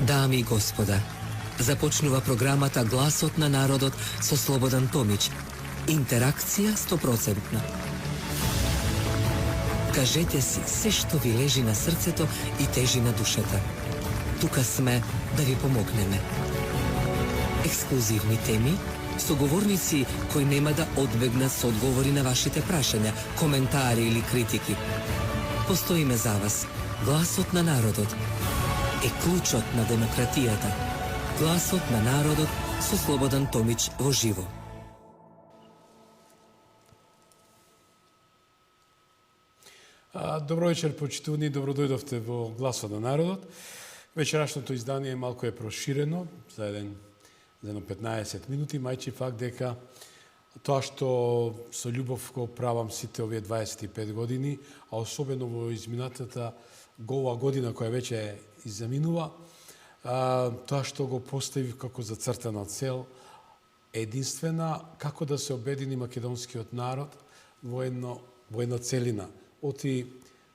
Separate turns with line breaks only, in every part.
Дами и господа, започнува програмата Гласот на народот со Слободан Томич. Интеракција 100%. Кажете си се што ви лежи на срцето и тежи на душата. Тука сме да ви помогнеме. Ексклузивни теми, соговорници кои нема да одбегнат со одговори на вашите прашања, коментари или критики. Постоиме за вас. Гласот на народот е клучот на демократијата. Гласот на народот со Слободан Томич во живо.
Добро вечер, почитувани, добро дојдовте во Гласот на народот. Вечерашното издание малку е проширено за едно 15 минути, мајчи факт дека тоа што со љубов го правам сите овие 25 години, а особено во изминатата ова година која веќе изаминува, тоа што го поставив како зацртана цел единствена, како да се обедини македонскиот народ во една целина. Оти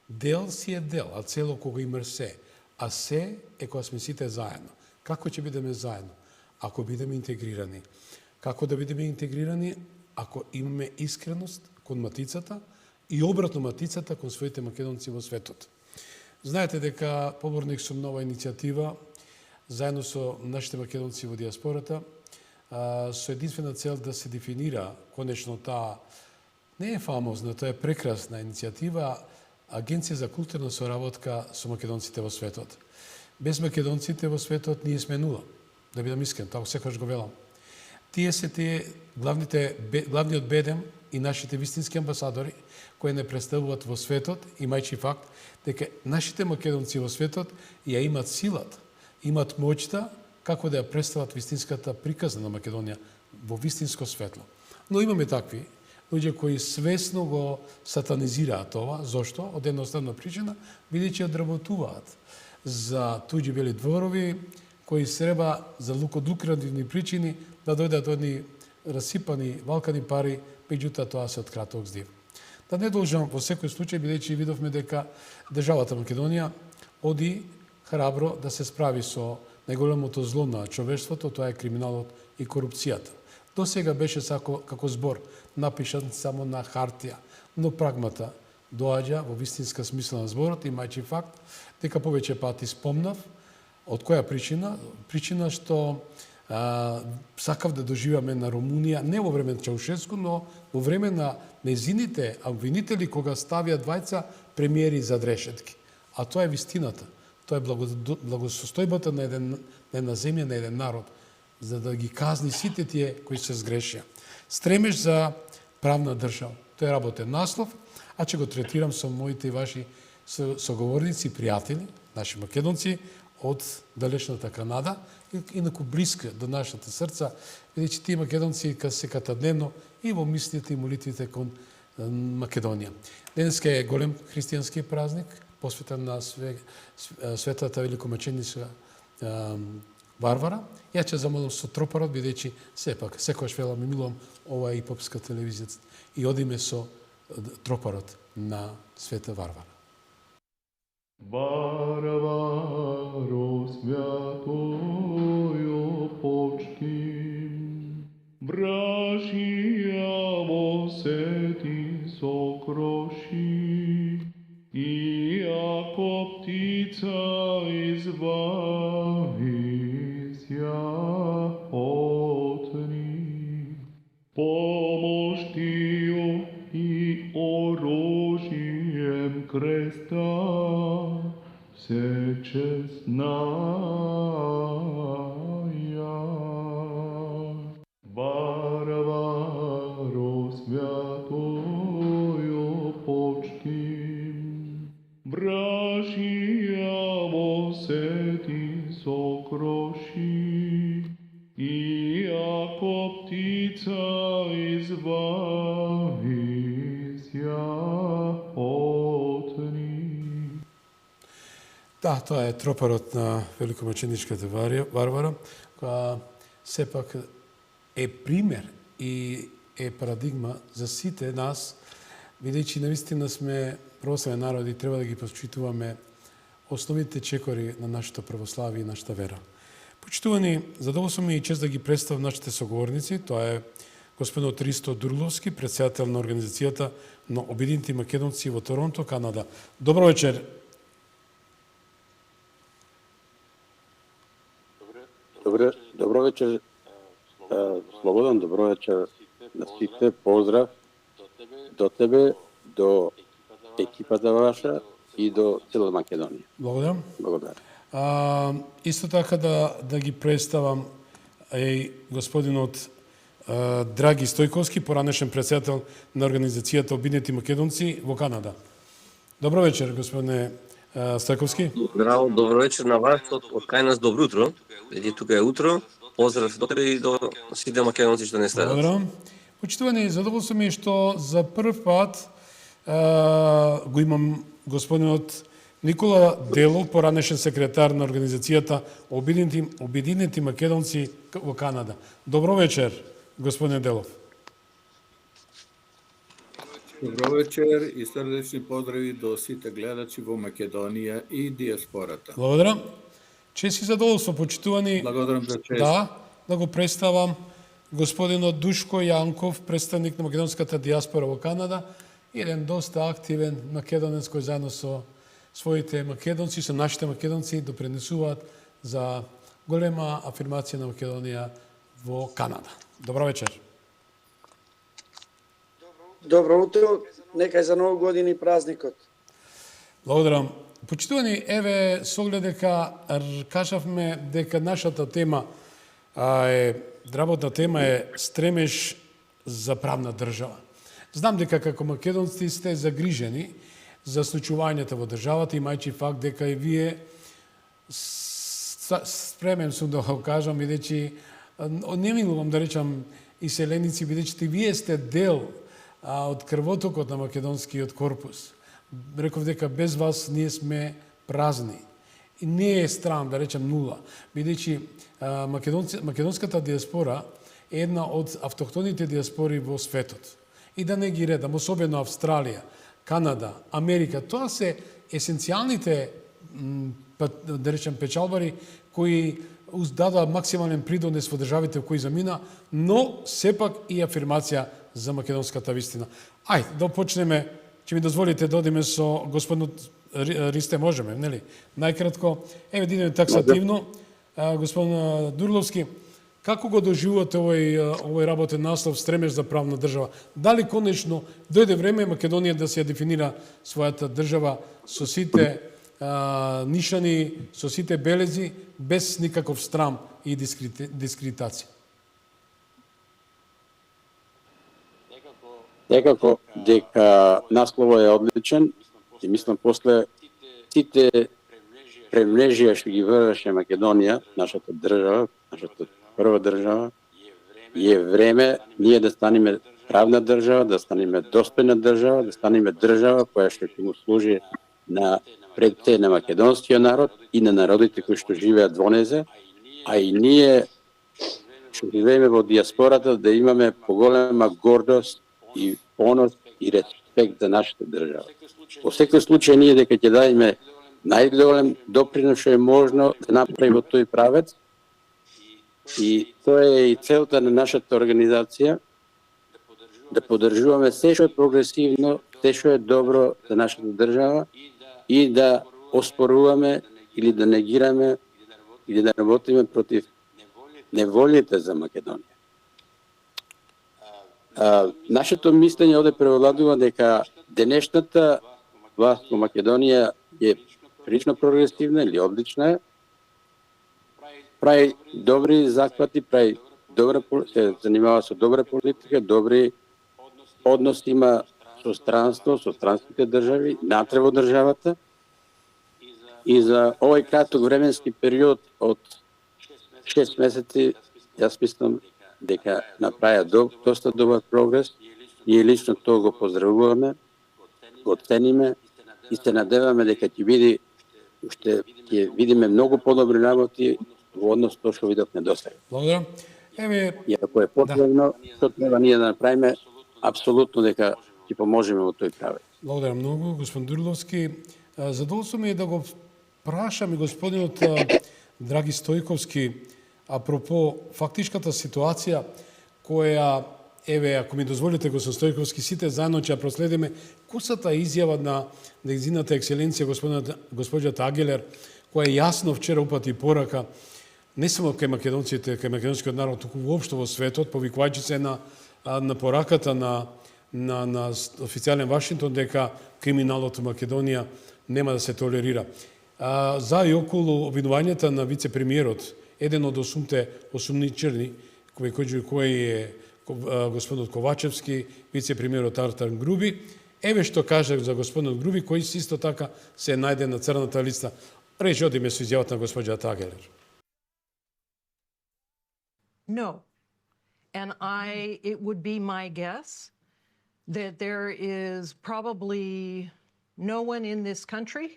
дел си е дел, а цело кога има се. А се е кога сме сите заедно. Како ќе бидеме заедно? Ако бидеме интегрирани. Како да бидеме интегрирани? Ако имаме искреност кон матицата и обратно матицата кон своите македонци во светот. Знаете дека поборник сум на ова иницијатива, заедно со нашите македонци во диаспората, со единствена цел да се дефинира конечно таа не е фамозна, тоа е прекрасна иницијатива, Агенција за културна соработка со македонците во светот. Без македонците во светот ние сме нула. Да бидам искрен, тоа секогаш го велам. Тие се главниот бедем и нашите вистински амбасадори кои не представуваат во светот, имајќи факт дека нашите македонци во светот ја имат силата, имат моќта како да ја представат вистинската приказна на Македонија во вистинско светло. Но имаме такви луѓе кои свесно го сатанизираат ова. Зошто? Од едноставна причина, бидејќи одработуваат за туѓи бели дворови, кои среба за лукративни причини да дојдат одни расипани, валкани пари, меѓутоа тоа се од краток здив. Да не должам во секој случај, бидејќи видовме дека државата Македонија оди храбро да се справи со најголемото зло на човештвото, тоа е криминалот и корупцијата. До сега беше како збор напишан само на хартија, но прагмата доаѓа во вистинска смисла на зборот, имајќи факт дека повеќе пати спомнав од која причина? Причина што сакав да доживеаме на Румунија не во време на Чаушеску, но во време на незините обвинители кога ставија двајца премиери зад решетки. А тоа е вистината. Тоа е благосостојбата на една земја, на еден народ, за да ги казни сите тие кои се сгрешија. Стремеж за правна држава. Тоа е работен наслов, а ќе го третирам со моите и ваши соговорници, пријатели, наши македонци од далечната Канада, инаку блиска до нашата срца, бидејќи тие македонци се катадневно и во мислите и молитвите кон Македонија. Денеска е голем христијански празник, посветен на светата великомаченица Варвара. Ја ќе замолам со тропарот, бидејќи сепак, секојаш велам и милувам ова и попска телевизија, и одиме со тропарот на света Варвара.
Варваро свјатојо почти, бражија во сети сокроши, иако птица извависја отни, помоштио и оружием креста се чеснаја. Варваро свјатојо почти, бражија во сети сокроши, иако птица извависја отни.
Да, тоа е тропарот на великомаченичката Варвара, која сепак е пример и е парадигма за сите нас, бидејќи навистина сме православен народ и треба да ги почитуваме основните чекори на нашето православие и нашата вера. Почитувани, задоволство ми и чест да ги представам нашите соговорници. Тоа е господин Ристо Дурловски, председател на Организацијата на Обединените македонци во Торонто, Канада. Добро вечер.
Добро вечер, Слободан, добро вечер на сите, поздрав до тебе, до екипата ваша и до цела Македонија.
Благодарам.
Благодарам.
Исто така да ги представам и господинот Драги Стојковски, поранешен председател на Организацијата Обединети македонци во Канада. Добро вечер, господине Стојковски.
Здраво, добро вечер на вас, од кај нас добро утро. Еди тука е утро. Поздрав до тебе и до сите македонци што не следат.
Благодарам. Почитувани, задоволство ми е што за прв пат го имам господинот Никола Делов, поранешен секретар на Организацијата Обединети македонци во Канада. Добро вечер, господин Делов.
Добро вечер и срдечни поздрави до сите гледачи во Македонија и диаспората.
Благодарам. Чест и задоволство, почитувани.
Благодарам за чест.
Да го представам господинот Душко Јанков, представник на македонската диаспора во Канада, еден доста активен македонец кој заедно со своите македонци, со нашите македонци допринесуваат за голема афирмација на Македонија во Канада. Добро вечер.
Добро утро, нека за Нова година и празникот.
Благодарам. Почитувани, еве, со оглед дека кажавме дека нашата тема работна тема е стремеж за правна држава. Знам дека како македонци сте загрижени за случувањата во државата, имајќи факт дека и вие спремен сум да го кажам, бидејќи не милувам да речам иселеници, бидејќи вие сте дел од крвотокот на македонскиот корпус. Реков дека без вас ние сме празни. И не е стран, да речем нула, бидејќи македонската диаспора е една од автохтоните диаспори во светот. И да не ги редам, особено Австралија, Канада, Америка, тоа се есенцијалните, да речем, печалбари кои дадоа максимален придонес во државите кои замина, но сепак и афирмација за македонската вистина. Да почнеме, ќе ми дозволите да одиме со господинот Ристе, можеме, нели? Најкратко, еве да идеме таксативно. Господин Дурловски, како го доживувате овој работен наслов стремеж за правна држава? Дали конечно дојде време Македонија да се дефинира својата држава со сите нишани, со сите белези, без никаков страм и дискредитација?
Некако дека насловот е одличен и мислам после сите премрежија што ги врвеше Македонија, нашата држава, нашата прва држава, е време ние да станеме правна држава, да станеме достојна држава, да станеме држава која што ќе му служи на пред се на македонскиот народ и на народите кои што живеат во незе, а и ние што живееме во диаспората да имаме поголема гордост и понос и респект за нашата држава. Во секој случај ние дека ќе дадеме најголем допринос што е можно да направиме тој правец и тоа е и целта на нашата организација да поддржуваме се што е прогресивно, се што е добро за нашата држава и да оспоруваме или да негираме или да работиме против неволите за Македонија. Нашето мислење овде превладува дека денешната власт во Македонија е прилично прогресивна или одлична, прави добри захвати, прави добра, се занимава со добра политика, добри односи има со странство, со странските држави, натре во државата. И за овој краток временски период од 6 месеци, јас мислам дека направија доста добар прогрес. Ние лично тоа го поздравуваме, го цениме и се надеваме дека ќе видиме многу подобри работи во однос тоа што видовме досега.
Благодарам. Еве,
и ако е потребно, што треба ние да направиме, апсолутно дека ќе поможеме во тој правец.
Благодарам многу, господин Дурловски. Задоволство ми е да го праша ми господинот Драги Стојковски, апропо фактичката ситуација која, еве, ако ми дозволите, господин Стојковски, сите заедно ќе проследиме кусата изјава на нејзината екселенција госпоѓата Агелер, која јасно вчера упати порака не само кај македонците, кај македонскиот народ, туку воопшто во светот, повикувајќи се на пораката на официјален Вашингтон дека криминалот во Македонија нема да се толерира. За и околу обвинувањата на вице-премиерот, еден од осумничени, кој е господинот Ковачевски, вице-премиерот Артан Груби. Еве што каже за господинот Груби, кој исто така се најде на црната листа. Речи одиме со изјавата на госпоѓата Агелер.
No. And it would be my guess that there is probably no one in this country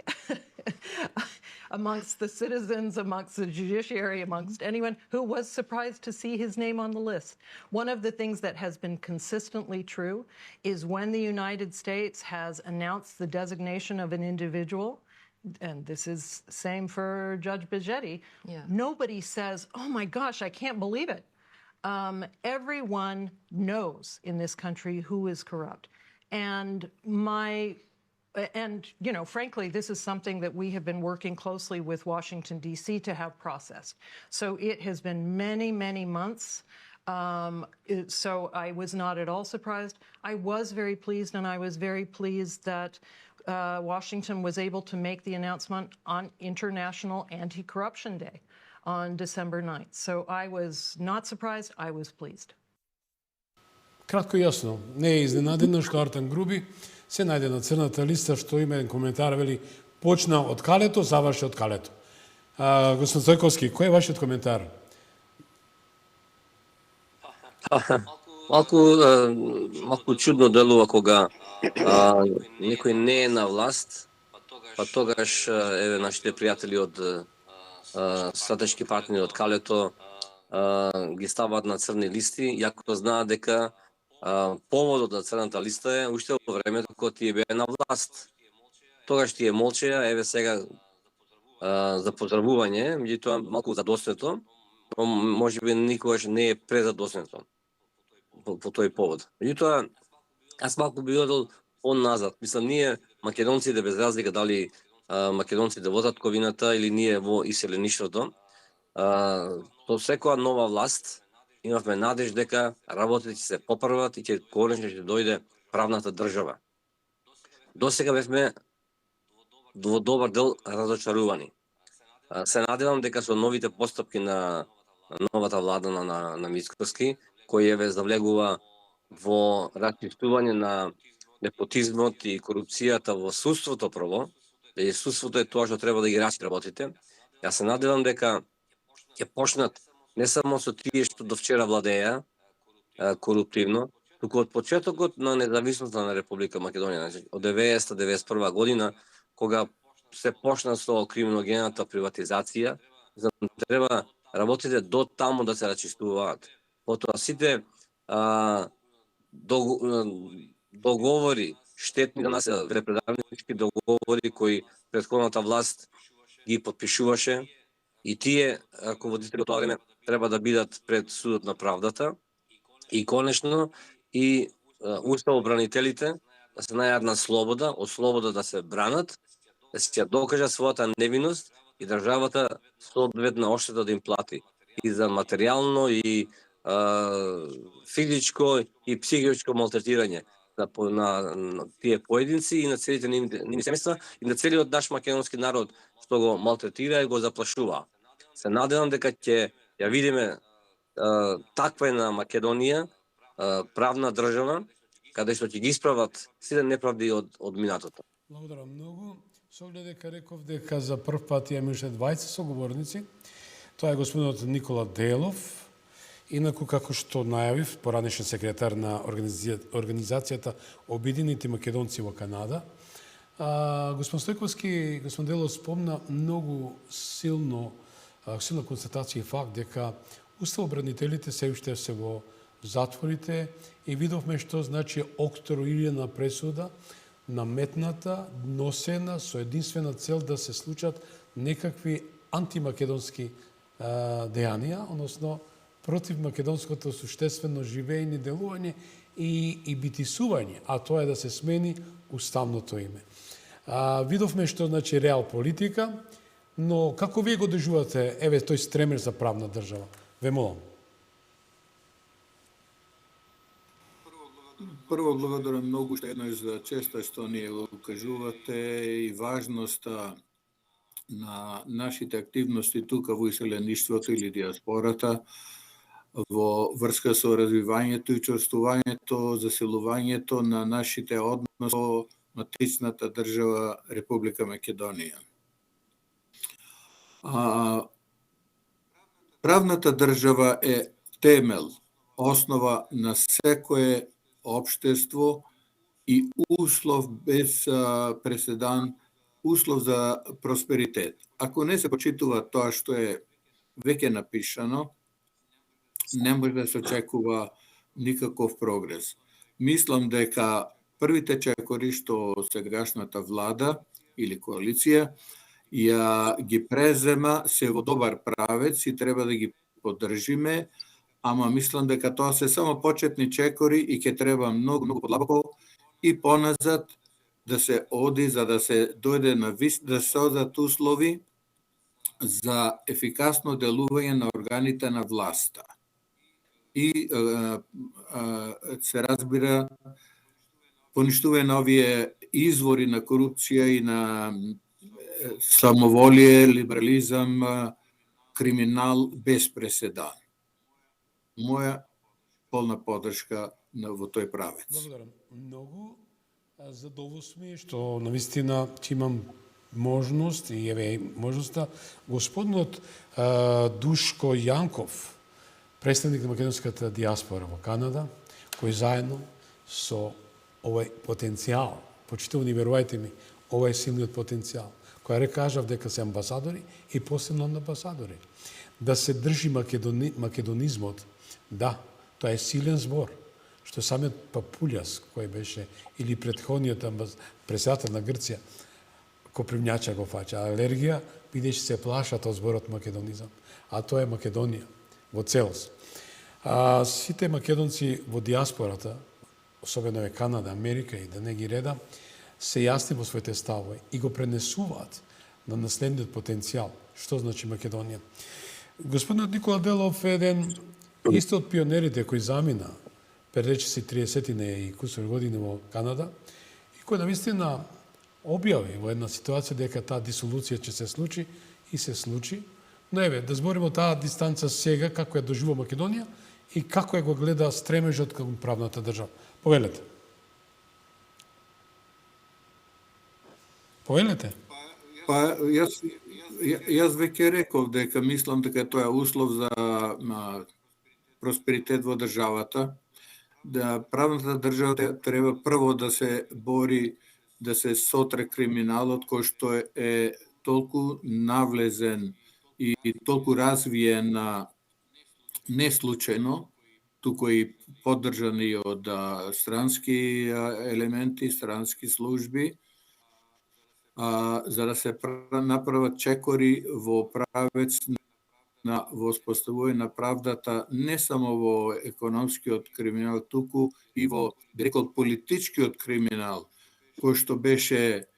amongst the citizens, amongst the judiciary, amongst anyone who was surprised to see his name on the list. One of the things that has been consistently true is when the United States has announced the designation of an individual, and this is same for Judge Bigetti, nobody says, oh my gosh, I can't believe it. Everyone knows in this country who is corrupt. And frankly, this is something that we have been working closely with Washington, D.C. to have processed. So it has been many, many months. So I was not at all surprised. I was very pleased, and I was very pleased that Washington was able to make the announcement on International Anti-Corruption Day on December 9th. So I was not surprised, I was pleased.
Кратко и јасно, не е изненадено што Артан Груби се најде на црната листа, што има еден коментар, вели, почна од калето, заврши од калето. Господин Стојковски, кој е вашиот коментар?
Малку чудно делува кога некој не е на власт, па тогаш еве нашите пријатели од стратешки партнери од калето ги ставаат на црни листи, јако знаат дека поводот на црната листа е уште во времето кога тие беа на власт. Тогаш тие молчеа, еве сега за поздравување, меѓутоа малку задоснето, но можеби никогаш не е презадоснето по тој повод. Меѓутоа, аз малку би одел назад. Мислам, ние македонците, без разлика дали македонците во татковината или ние во иселеништвото, со секоја нова власт имавме надеж дека работите ќе се поправат и ќе конечно ќе дојде правната држава. Досега бевме во добар дел разочарувани. Се надевам дека со новите постапки на новата влада на Мицкоски, кој еве завлегува во расчистување на непотизмот и корупцијата во судството прво, и судството е тоа што треба да ги расчисти работите. Јас се надевам дека ќе почнат не само со тие што до вчера владеја коруптивно, туку од почетокот на независноста на Република Македонија, значи од 1991 година, кога се почна со криминогената приватизација, треба работите до таму да се расчистуваат. Потоа сите договори, штетни за нас, репредавнички договори кои претходната власт ги подпишуваше, и тие раководители од тоа време треба да бидат пред судот на правдата, и конечно и уставобранителите да се најдат на слобода, од слобода да се бранат, да се докажат својата невиност и државата соодветна оштета да им плати и за материјално и физичко и психичко малтретирање на тие поединци и на целите нивни семејства и на целиот наш македонски народ што го малтретира и го заплашува. Се надевам дека ќе ја видиме таква е на Македонија, правна држава, каде што ќе ги исправат сите неправди од минатото.
Благодарам многу. Со оглед дека реков дека за прв пат имаме уште 20 соговорници. Тоа е господинот Никола Делов, инаку како што најавив, поранешен секретар на организацијата Обединети македонци во Канада. Господин Стојковски, господин Делов спомна многу силна констатација и факт дека уставобранителите се уште се во затворите и видовме што значи октруирана пресуда наметната, носена со единствена цел да се случат некакви антимакедонски дејанија, односно против македонското суштествено живење, делување и битисување, а тоа е да се смени уставното име. Видовме што значи реал политика, но како вие го доживате еве тој стремеж за правна држава? Ве молам.
Прво, благодарам многу што еднаш за честа што ние го кажувате и важноста на нашите активности тука во иселеништвото или диаспората во врска со развивањето и чврстувањето, заселувањето на нашите односи со матичната држава Република Македонија. Правната држава е темел, основа на секое општество и услов без преседан, услов за просперитет. Ако не се почитува тоа што е веќе напишано, не може да се очекува никаков прогрес. Мислам дека првите чекори што сегашната влада или коалиција ја ги презема се во добар правец и треба да ги поддржиме, ама мислам дека тоа се само почетни чекори и ќе треба многу подлабоко и поназад да се оди за да се дојде на да се одат услови за ефикасно делување на органите на власта. И се разбира поништување на овие извори на корупција и на самоволие, либерализам, криминал без преседан. Моја полна поддршка во тој правец.
Благодарам. Многу задоволство ми е што навистина ќе имам можност и еве можноста господинот Душко Јанков, представник на македонската диаспора во Канада, кој заедно со овој потенцијал, почитувани, верувајте ми, ова е силниот потенцијал, која рекажав дека се амбасадори и посебно амбасадори. Да се држи македонизмот, да, тоа е силен збор, што самиот Папулјас, кој беше, или претходниот председател на Грција, Копривњача го фаќа алергија, бидејќи се плашат од зборот македонизам. А тоа е Македонија во целост. Сите македонци во диаспората, особено е Канада, Америка и да не ги редам, се јасни во своите ставови и го пренесуваат на наследниот потенцијал. Што значи Македонија? Господинот Никола Делов е еден исто од пионерите кој замина преречиси 30-тине и кусор години во Канада и кој навистина објави во една ситуација дека таа дисолуција ќе се случи и се случи. Но еве, да збориме таа дистанца сега, како ја доживува Македонија и како ја го гледа стремежот кон правната држава. Повелете. Повелете.
Јас веќе реков дека мислам дека тоа е услов за просперитет во државата. Да правната држава треба прво да се бори да се сотре криминалот кој што е толку навлезен и толку развиен не случајно, туку и поддржан и од странски елементи, странски служби, за да се направат чекори во правец на воспоставување на правдата не само во економскиот криминал, туку и во, би рекол, политичкиот криминал, кој што беше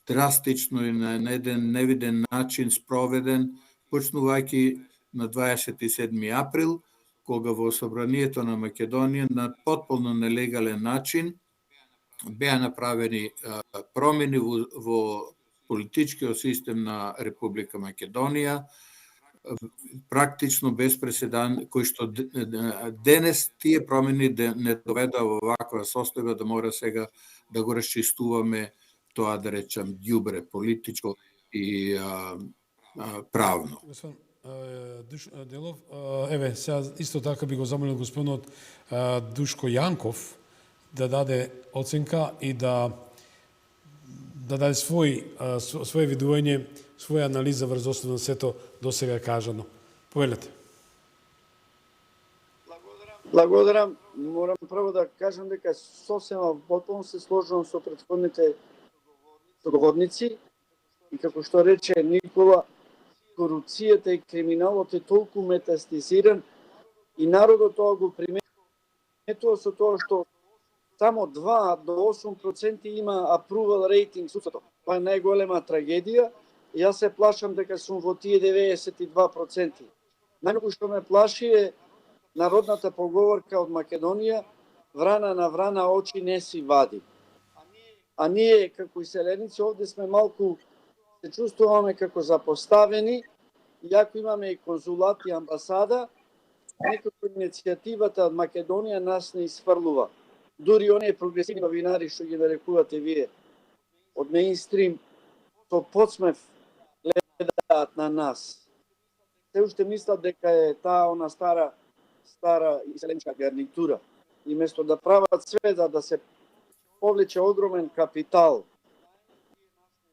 драстично и на еден невиден начин спроведен, почнувајќи на 27. април, кога во Собранието на Македонија на потполно нелегален начин беа направени промени во политичкиот систем на Република Македонија, практично без преседан, кој што денес тие промени не доведа во ваква состојба да мора сега да го расчистуваме тоа, да речам, ѓубре политичко и правно.
Господин Делов, еве, сега исто така би го замолил господинот Душко Јанков да даде оценка и да даде своje видување, своја анализа врз основа на сето до сега кажано. Повелете.
Благодарам. Морам прво да кажам дека сосема потполно се сложувам со претходните договорници и како што рече Никола, корупцијата и криминалот е толку метастизиран и народот тоа го приметува со тоа што само 2 до 8% има approval рейтинг судството. Тоа е најголема трагедија. Јас се плашам дека сум во тие 92%. Најмногу што ме плаши е народната поговорка од Македонија: врана на врана очи не си вади. А ние како иселеници овде сме малку се чувствуваме како запоставени, иако имаме и конзулат и амбасада, некако иницијативата од Македонија нас не изфрлува. Дури оние прогресивни новинари што ги нарекувате вие од меинстрим, со подсмев гледаат на нас. Се уште мислат дека е таа она стара иселеничка гарнитура. И место да прават све да се повлече огромен капитал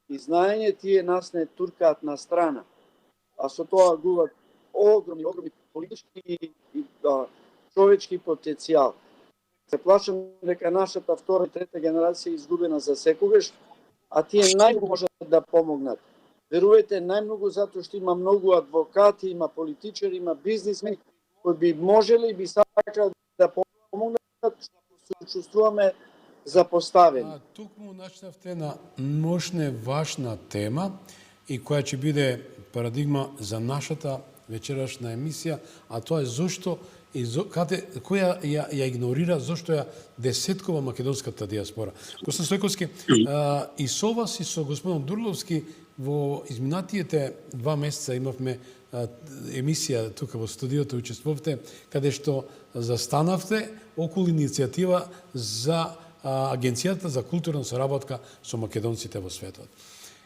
и знаење, тие нас не туркаат на страна. А со тоа губат огромни политички и човечки потенцијал. Се плашам дека нашата втора и трета генерација е изгубена за секогаш, а тие најмногу можат да помогнат. Верувајте, најмногу затоа што има многу адвокати, има политичари, има бизнисмени кои би можели и би сакале да помогнат, што се чувствуваме запоставени.
Токму начнавте на мощна важна тема и која ќе биде парадигма за нашата вечерашна емисија, а тоа е зошто и која ја игнорира, зошто ја десеткова македонската диаспора. Господин Стојковски, и со вас и со господин Дурловски во изминатиите 2 месеца имавме емисија тука во студиото, учествувавте, каде што застанавте околу иницијатива за Агенцијата за културна соработка со македонците во светот.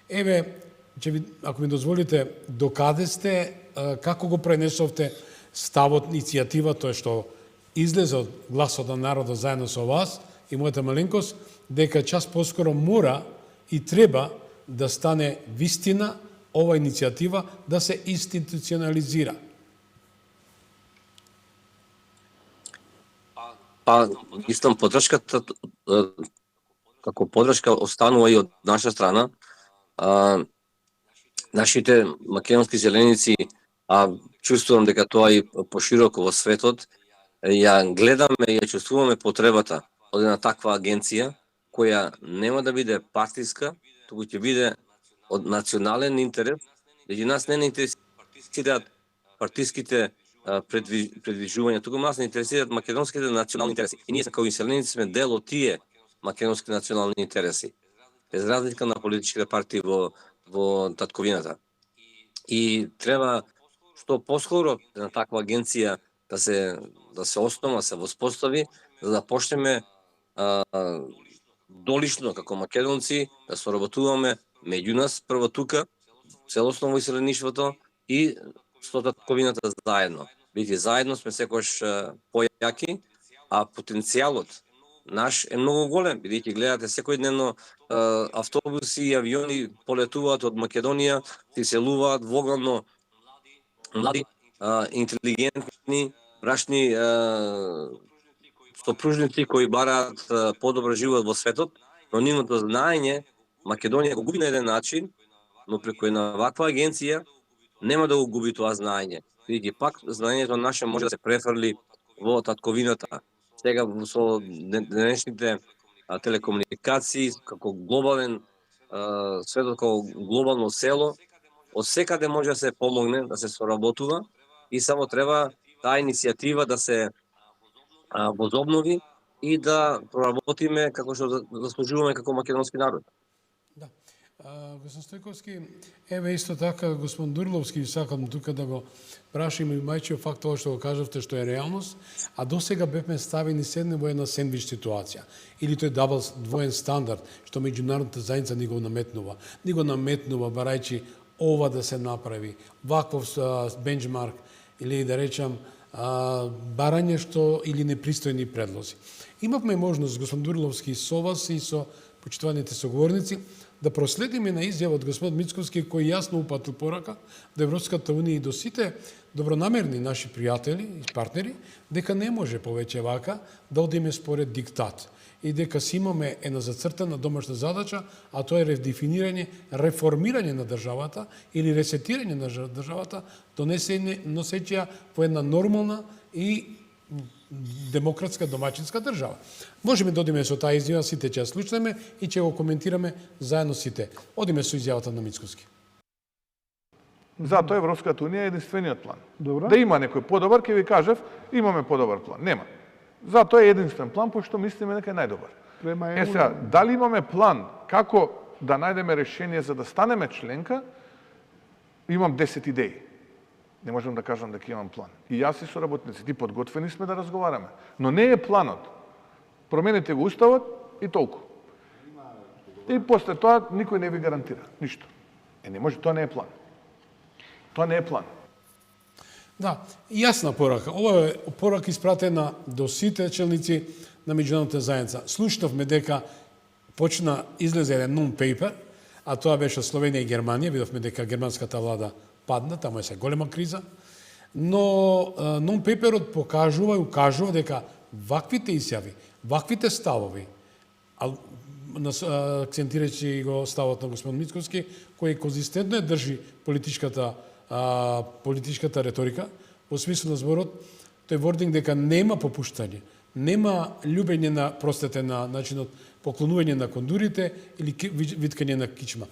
Еве, ако ми дозволите, докаде сте, како го пренесовте ставот, иницијатива, тоа што излезе од гласот на народот заедно со вас и мојата маленкост, дека час поскоро мора и треба да стане вистина ова иницијатива, да се институционализира.
Па, истам подршката, како подршка останува и од наша страна. Нашите македонски зеленици, чувствувам дека тоа и пошироко во светот, ја гледаме и ја чувствуваме потребата од една таква агенција, која нема да биде партиска, туку ќе биде од национален интерес. Меѓу нас не интересираат партиските предвижувања, туку нас не интересираат македонските национални интереси. И ние како иселеници сме дел од тие македонски национални интереси. Без разлика на политичките партии во татковината. И треба што поскоро на таква агенција да се основа, се воспостави, за да почнеме долично како македонци да соработуваме меѓу нас прво тука, целосно во иселеништвото и со татковината заедно. Бидејќи заедно сме секогаш појаки, а потенцијалот наш е многу голем, бидејќи гледате секојдневно автобуси и авиони полетуваат од Македонија, се иселуваат вогално млади, интелигентни, брачни сопружници кои бараат подобар живот во светот, но нивното знаење Македонија го губи на еден начин, но преку една ваква агенција нема да го губи тоа знаење. Бидејќи пак знаењето наше може да се префрли во татковината. Сега со денешните телекомуникации, како глобален светот, како глобално село, од секаде може да се помогне, да се соработува и само треба таа иницијатива да се возобнови и да проработиме како што заслужуваме како македонски народ.
Да. Господин Стојковски, еве исто така господин Дурловски, сакам тука да го прашам и мајчиот факт тоа што го кажавте што е реалност, а досега бевме ставени седне во една сендвич ситуација. Или тој двоен стандард што меѓународната заедница ни го наметнува. Ни го наметнува барајќи ова да се направи, ваков бенчмарк или да речам барање што или непристојни предлози. Имавме можност, господин Дурловски, со вас и со почитуваните соговорници, да проследиме на изјава од господин Мицковски кој јасно упатил порака до Европската унија и до сите добронамерни наши пријатели и партнери дека не може повеќе вака да одиме според диктат и дека си имаме една зацртана домашна задача, а тоа е редефинирање, реформирање на државата или ресетирање на државата, носеќа во една нормална и демократска домаќинска држава. Можеме да одиме со таа изјава, сите ќе ја слушнеме и ќе го коментираме заедно сите. Одиме со изјавата на Мицковски.
Затоа Европската унија е единствениот план.
Добро.
Да има некој подобар, ќе ви кажев, имаме подобар план. Нема. Затоа е единствен план, пошто мислиме дека е најдобар.
Према
Е сега, дали имаме план како да најдеме решение за да станеме членка, имам 10 идеи. Не можам да кажам дека имам план. И јас и соработниците подготвени сме да разговараме. Но не е планот. Променете го уставот и толку. И после тоа никој не ви гарантира ништо. Не може, тоа не е план. Тоа не е план.
Да, јасна порака. Ова е порака испратена до сите челници на меѓународната заедница. Слушнавме дека почна излезе еден non-paper, а тоа беше Словенија и Германија. Видовме дека германската влада падна, таму е се голема криза. Но non-paperот покажува и укажува дека ваквите изјави, ваквите ставови, акцентирајќи го ставот на господин Мицковски, кој конзистентно држи политичката реторика, во смисло на зборот, тој вординг дека нема попуштање, нема љубење на, простете, на начинот поклонување на кондурите или виткање на кичма.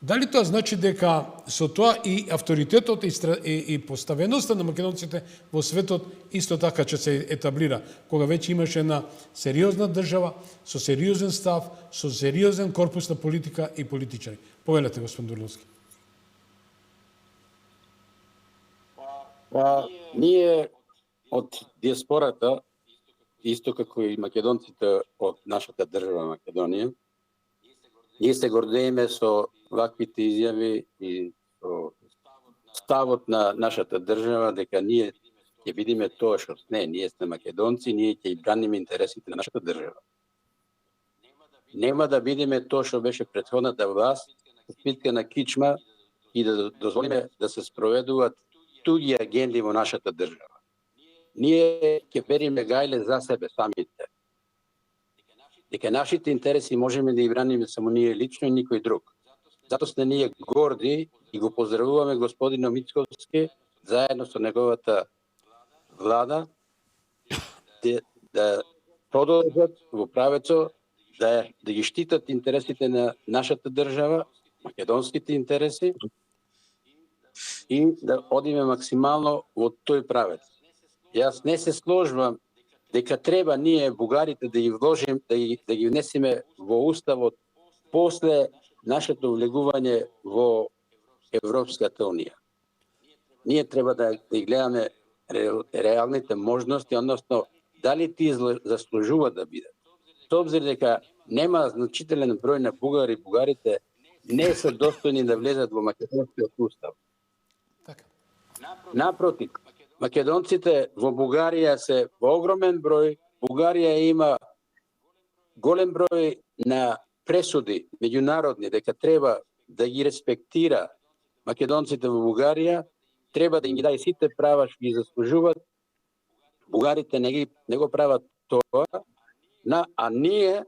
Дали тоа значи дека со тоа и авторитетот и поставеноста на македонците во светот исто така ќе се етаблира, кога веќе имаше една сериозна држава, со сериозен став, со сериозен корпус на политика и политичари? Повелете, господин Дурловски.
Ние од диаспората, исто како и македонците од нашата држава Македонија, ние се гордееме со ваквите изјави и со ставот на нашата држава дека ние ќе бидеме тоа што сме. Ние сме македонци, ние ќе браниме интересите на нашата држава. Нема да бидеме тоа што беше претходната власт, спитка на кичма и да дозволиме да се спроведуваат туѓи агенди во нашата држава. Ние ќе бериме гајле за себе самите. Дека нашите интереси можеме да ги браниме само ние лично и никој друг. Затоа сме ние горди и го поздравуваме господина Мицковски заедно со неговата влада да продолжат во правецо да ги штитат интересите на нашата држава, македонските интереси и да одиме максимално во тој правец. Јас не се сложувам дека треба ние бугарите да ги вложим, да ги внесеме во уставот после нашето влегување во Европската унија. Ние треба да ги гледаме реалните можности, односно дали ти заслужува да бидат. Со обзир дека нема значителен број на бугари, бугарите не се достојни да влезат во македонскиот устав. Напротив, македонците во Бугарија се во огромен број. Бугарија има голем број на пресуди меѓународни дека треба да ги респектира македонците во Бугарија, треба да им ги даде сите права што ги заслужуваат. Бугарите не го прават тоа, а ние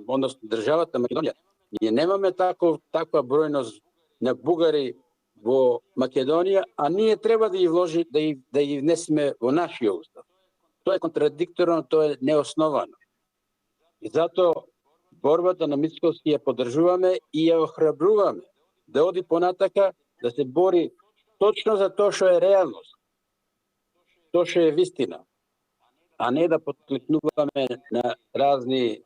односно државата Македонија, ние немаме таква бројност на бугари во Македонија, а ние треба да ги внесеме во нашиот устав. Тоа е контрадикторно, тоа е неосновано. И затоа борбата на Мицковски ја поддржуваме и ја охрабруваме да оди понатака, да се бори точно за тоа што е реалност, тоа што е вистина, а не да подкликнуваме на разни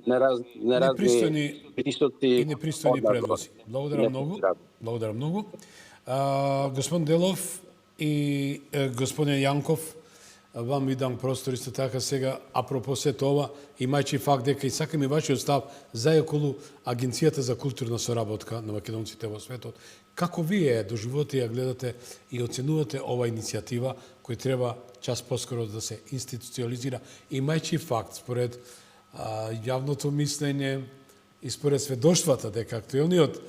и непристојни предлози. Благодарам многу. Господин Делов и господин Јанков, вам ви дам простор исто така сега, апропо сето ова, имајќи факт дека и сакам и вашиот став зајаколу Агенцијата за културна соработка на македонците во светот. Како вие доживувате, ја гледате и оценувате ова иницијатива која треба час поскоро да се институциализира, имајќи факт според јавното мислење и според сведоштвата дека актуелниот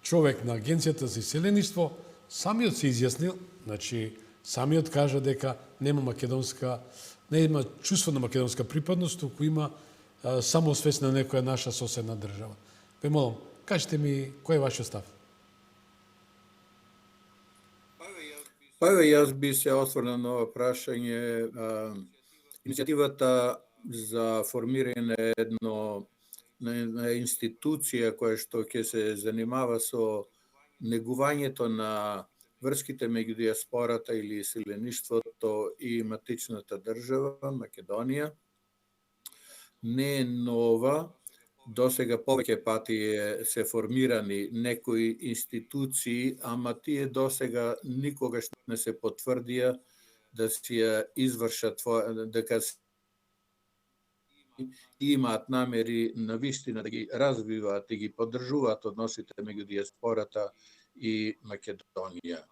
човек на Агенцијата за иселеништво самиот се изјаснил, значи самиот кажа дека нема чувство на македонска припадност, туку има само свест на некоја наша соседна држава. Ве молам, кажете ми кој е вашиот став?
Па еве, јас би се осврнал на ова прашање. Иницијативата за формирање на институција која што ќе се занимава со негувањето на врските меѓу диаспората или иселеништвото и матичната држава, Македонија, не е нова. Досега повеќе пати се формирани некои институции, ама тие досега никогаш не се потврдија да си ја извршат, дека имаат намери на вистина да ги развиваат и ги поддржуваат односите меѓу диаспората и Македонија.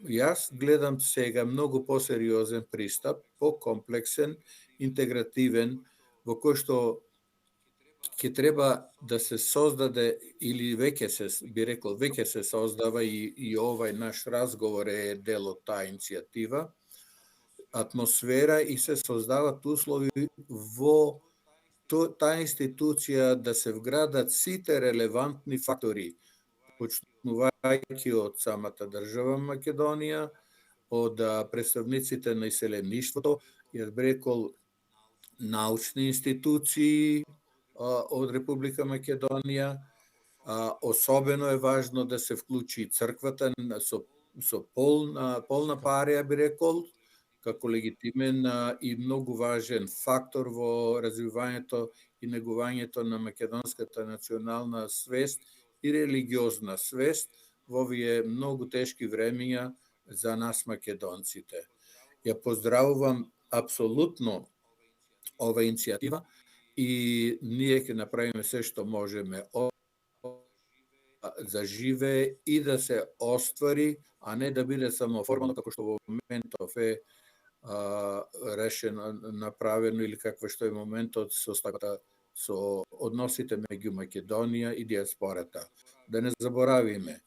Јас гледам сега многу посериозен пристап, покомплексен, интегративен, во кој што ќе треба да се создаде, или веќе се создава и овај наш разговор е дел од таа иницијатива, атмосфера и се создават услови во таа институција да се вградат сите релевантни фактори, почнувајќи од самата држава Македонија, од представниците на иселеништвото, јас би рекол научни институции од Република Македонија. Особено е важно да се вклучи црквата со полна парија, би рекол, како легитимен и многу важен фактор во развивањето и негувањето на македонската национална свест и религиозна свест во овие многу тешки времиња за нас македонците. Ја поздравувам апсолутно ова иницијатива и ние ќе направиме се што можеме за живее и да се оствари, а не да биде само формално како што во моментов е решено, направено или какво што е моментот со односите меѓу Македонија и диаспората. Да не заборавиме,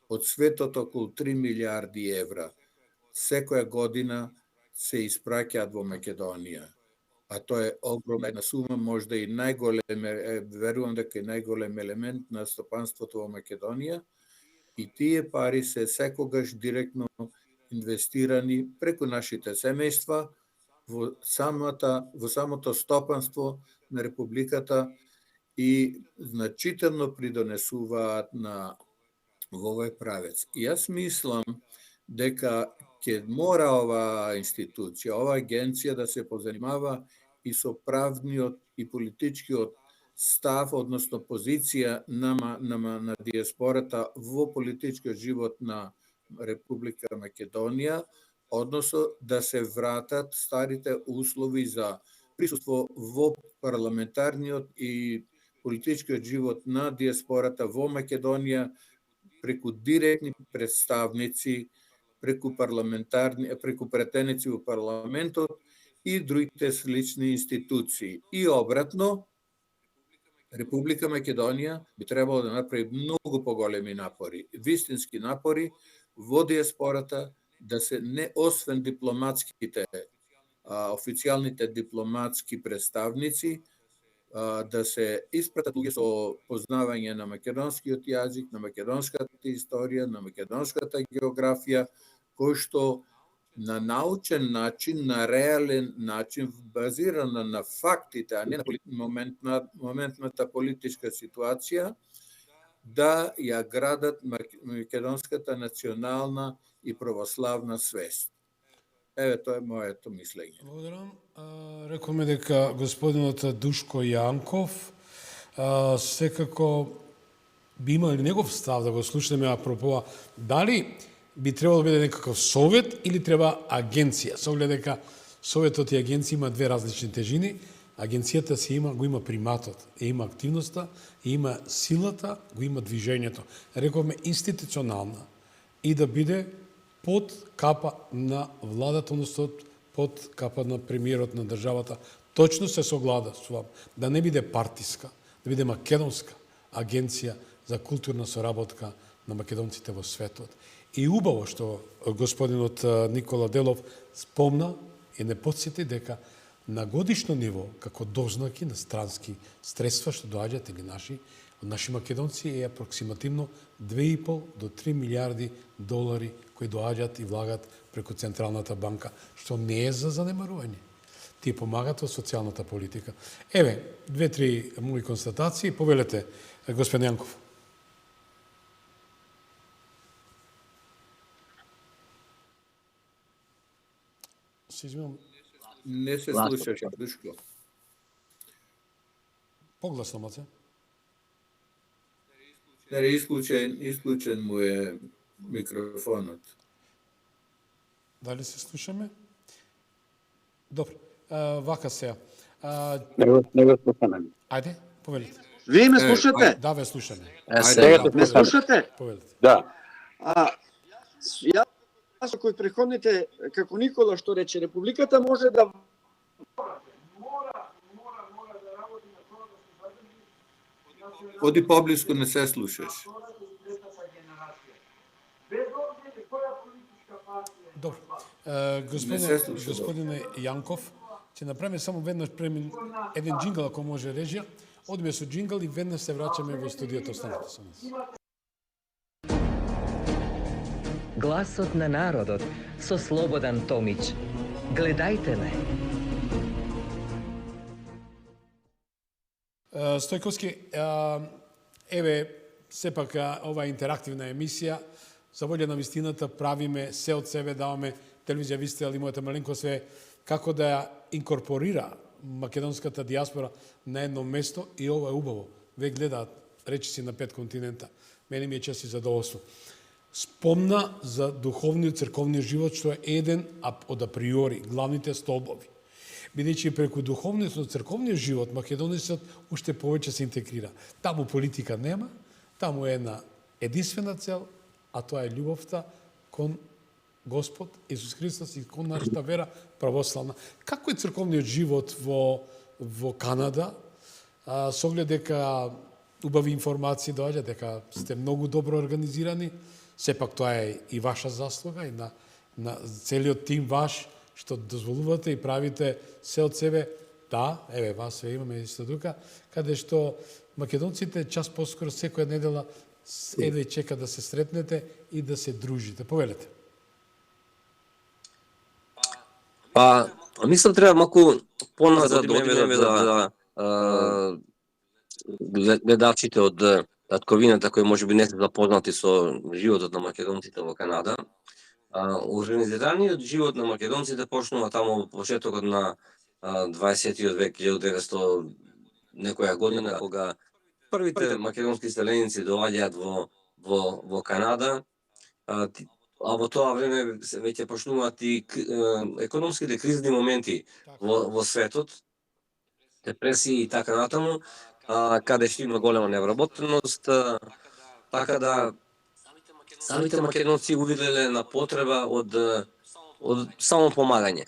од светот околу 3 милиарди евра секоја година се испраќаат во Македонија. А тоа е огромна сума, можда и најголем, верувам дека е најголем елемент на стопанството во Македонија, и тие пари се секогаш директно инвестирани преку нашите семејства во самото стопанство на Републиката и значително придонесуваат во овој правец. И јас мислам дека ќе мора ова институција, ова агенција да се позанимава и со правниот и политичкиот став, односно позиција на диаспората во политичкиот живот на Република Македонија, односно да се вратат старите услови за присуство во парламентарниот и политичкиот живот на диаспората во Македонија преку директни представници, преку претеници во парламентот и другите слични институции. И обратно, Република Македонија би требало да направи многу поголеми напори, вистински напори во диаспората, да се не освен дипломатските, официјалните дипломатски представници, да се испратат луѓе со познавање на македонскиот јазик, на македонската историја, на македонската географија, кој што на научен начин, на реален начин, базирано на фактите, а не на моментната политичка ситуација, да ја градат македонската национална и православна свест. Еве, тоа е моето мислење.
Благодарам. Рекоме дека господинот Душко Јанков секако би имал негов став да го слушнеме апропо дали би требало да биде некаков совет или треба агенција? Со оглед дека советот и агенција има две различни тежини. Агенцијата го има приматот, има активноста, има силата, го има движењето. Рековме институционална и да биде под капа на владата, односно под капа на премиерот на државата. Точно се согласувам да не биде партиска, да биде македонска агенција за културна соработка на македонците во светот. И убаво што господинот Никола Делов спомна и не подсети дека на годишно ниво, како дознаки на странски средства што доаѓаат или од наши македонци е апроксимативно 2,5 до 3 милиарди долари кои доаѓаат и влагат преку Централната банка, што не е за занемарување. Тие помагаат во социјалната политика. Еве, 2-3 мои констатации. Повелете, господин Јанков. Се извинувам.
Не се слушаше, Душко.
Погласно, маце.
Исклучен му е микрофонот.
Дали се слушаме? Добро. Вака сега.
Не го слушаме.
Ајде, повелите.
Вие ме слушате?
Да, ве слушаме.
Ме слушате?
Повелите.
Да.
Јас кој преходните, како Никола што рече, Републиката може да
Оди поблиску, не се слушаш.
Добро. Господине Јанков, ќе направиме само веднаш еден джингл, ако може режија. Одиме со джингл и веднаш се враќаме во студиото. Останете со нас.
Гласот на народот со Слободан Томич. Гледајте ме.
Стојковски, еве, сепак ова интерактивна емисија, за волја на вистината правиме се од себе, даваме телевизија Вистра или мојата маленкост е како да ја инкорпорира македонската диаспора на едно место и ова е убаво. Ве гледаат речиси на 5 континента. Мене ми е чест и задоволство. Спомна за духовниот црковниот живот, што е еден од априори, главните столбови. Бидејќи преку духовниот црковниот живот македонецот уште повеќе се интегрира. Таму политика нема, таму е една единствена цел, а тоа е љубовта кон Господ Исус Христос и кон нашата вера православна. Како е црковниот живот во Канада? Со оглед дека убави информации доаѓа, дека сте многу добро организирани, сепак тоа е и ваша заслуга и на целиот тим ваш, што дозволувате и правите се од себе. Да, еве, вас ве имаме исто тука, каде што македонците час поскоро секоја недела едва и чека да се сретнете и да се дружите. Повелете.
Мислам треба малку поназад да одиме за гледачите од татковината кои можеби не се запознати со животот на македонците во Канада. Организираниот живот на македонците почнува таму во почетокот на 20-тиот век, 1900 некоја година, кога првите македонски селеници доаѓаат во Канада, а во тоа време веќе почнуваат и економските кризни моменти во светот, депресии и така натаму, каде што има голема невработеност, така да самите македонци увиделе на потреба од само помагање.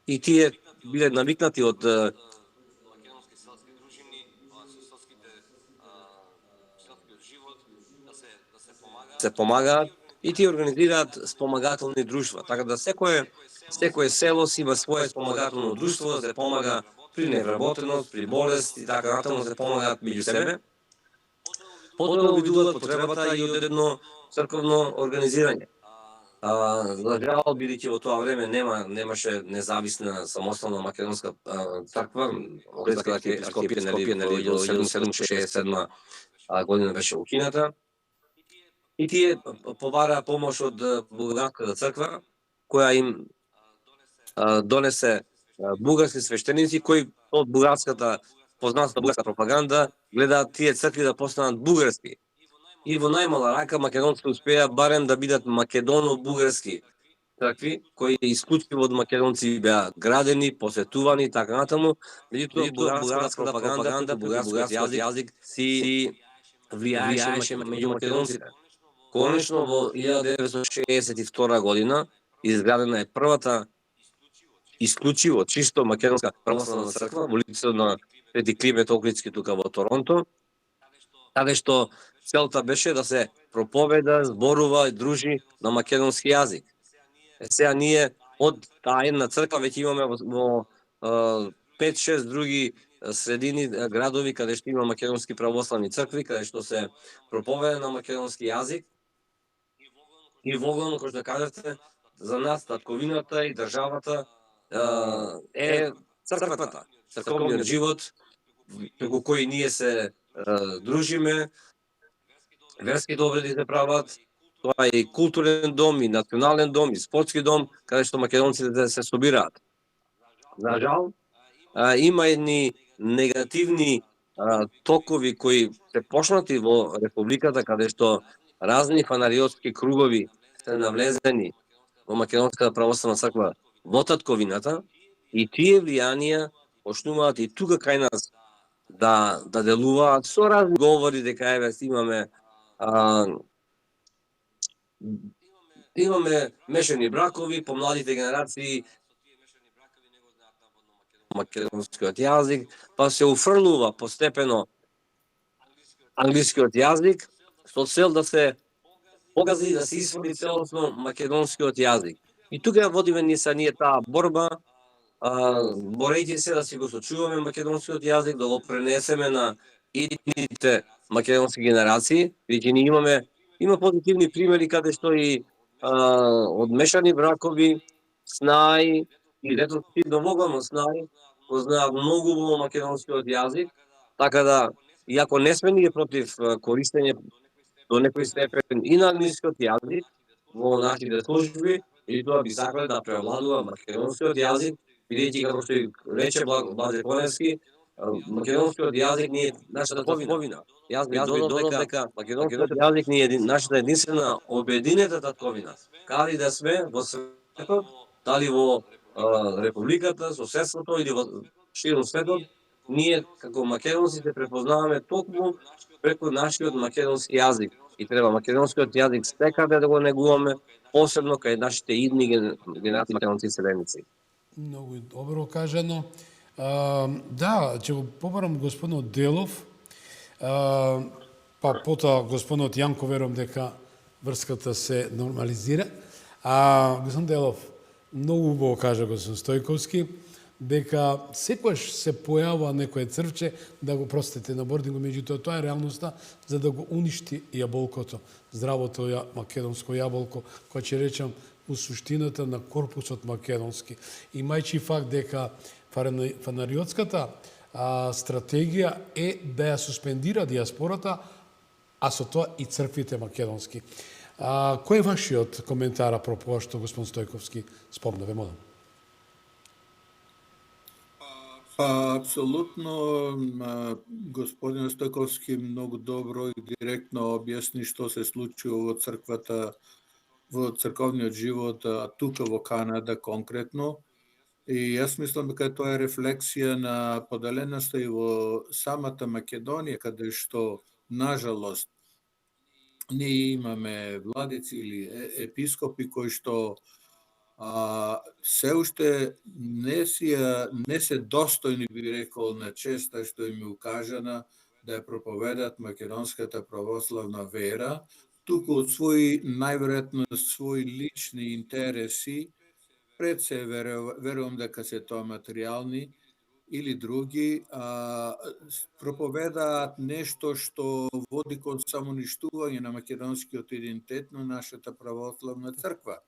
И тие биле навикнати од македонски селски дружини, селските живот да се помагаат и тие организираат спомагателни друштва. Така да секое село си има свое спомагателно друштво, да се помага при невработеност, при болест и така натаму, се помагаат меѓу себе. Потоа видуваат потребата и од едно црковно организирање. За жал, бидејќи во тоа време немаше независна самостојна македонска црква, Обредска архиепископија, нели, до 1767 година беше укината. И тие побараа помош од Бугарската црква, која им донесе бугарски свештеници кои од бугарската позната бугарска пропаганда гледаат тие цркви да постанат бугарски. и во најмала рака македонците успеа барем да бидат македоно-бугарски цркви, кои исклучиво од македонци беа градени, посетувани и така натаму. Меѓутоа бугарската пропаганда, бугарскиот јазик си влијаеше меѓу македонците. Конечно во 1962 година изградена е првата исклучиво чисто македонска православна црква во лицето на Свети Климент Охридски тука во Торонто, каде што целта беше да се проповеда, зборува и дружи на македонски јазик. Сега ние од таа една црква веќе имаме во 5-6 други средини, градови каде што има македонски православни цркви, каде што се проповеда на македонски јазик. И воглавно, кој што кажете, за нас татковината и државата е црквата, црковниот живот, преку кој ние се дружиме, верски обреди се прават. Тоа е и културен дом, и национален дом, и спортски дом, каде што македонците се собираат. За жал, има едни негативни токови кои се почнати во Републиката, каде што разни фанариотски кругови се навлезени во Македонската православна црква во татковината, и тие влијанија почнуваат и тука кај нас да делуваат со разни говори дека еве имаме мешани бракови, по младите генерации македонскиот јазик, па се уфрлува постепено англискиот јазик со цел да се покази да се исфрли целосно македонскиот јазик. И тука водиме ние таа борба, борејќи се да си го сочуваме македонскиот јазик, да го пренесеме на идните македонски генерации, бидејќи ние има позитивни примери каде што и одмешани бракови, снаи и ретоци доволно снаи го знаат многу во македонскиот јазик, така да иако не сме ние против користење до некој степен и на англискиот јазик во нашите служби, и тоа би сакале да превладува македонскиот јазик, бидејќи како што рече Блазе Коневски, македонскиот јазик не е нашата татковина. Јас би додал дека македонскиот јазик не е нашата единствена обединета татковина. Каде да сме во светот, дали во Републиката, соседството или во широм светот, ние како македонци се препознаваме токму преку нашиот македонски јазик. И треба македонскиот јазик секаде да го негуваме, посебно кај нашите идни генерации македонци и селеници.
Многу добро кажано. Да, ќе го побарам господинот Делов, па потоа господинот Јанко, верувам дека врската се нормализира. Господин Делов, многу убаво кажа господин Стојковски, дека секојаш се појавува некој црвче да го простите на бордингу, меѓутоа тоа е реалноста за да го уништи јаболкото, здравото македонско јаболко, кој ќе речам у суштината на корпусот македонски. Имајќи факт дека фанариотската стратегија е да ја суспендира диаспората, а со тоа и црквите македонски. Кој е вашиот коментар апропо што господин Стојковски спомна, ве молам?
Апсолутно, господин Стојковски многу добро и директно објасни што се случува во црквата, во црковниот живот, тука во Канада конкретно. И јас мислам дека тоа е рефлексија на поделеноста и во самата Македонија, каде што, нажалост, ние имаме владици или епископи кои што се уште не се достојни, би рекол, на честа што им е укажана да ја проповедат македонската православна вера, туку од своји, најверојатно своји лични интереси, пред се верувам дека се тоа материјални или други, проповедаат нешто што води кон самоништување на македонскиот идентитет на нашата православна црква.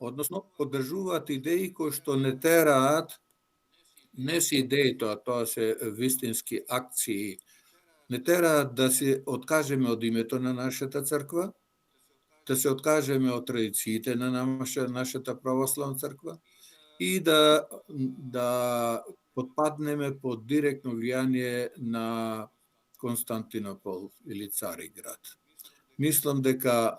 Односно, поддржуваат идеи кои што не тераат, не се идеи тоа се вистински акции, не тераат да се откажеме од името на нашата црква, да се откажеме од традициите на нашата православна црква и да подпаднеме под директно влијание на Константинопол или Цариград. Мислам дека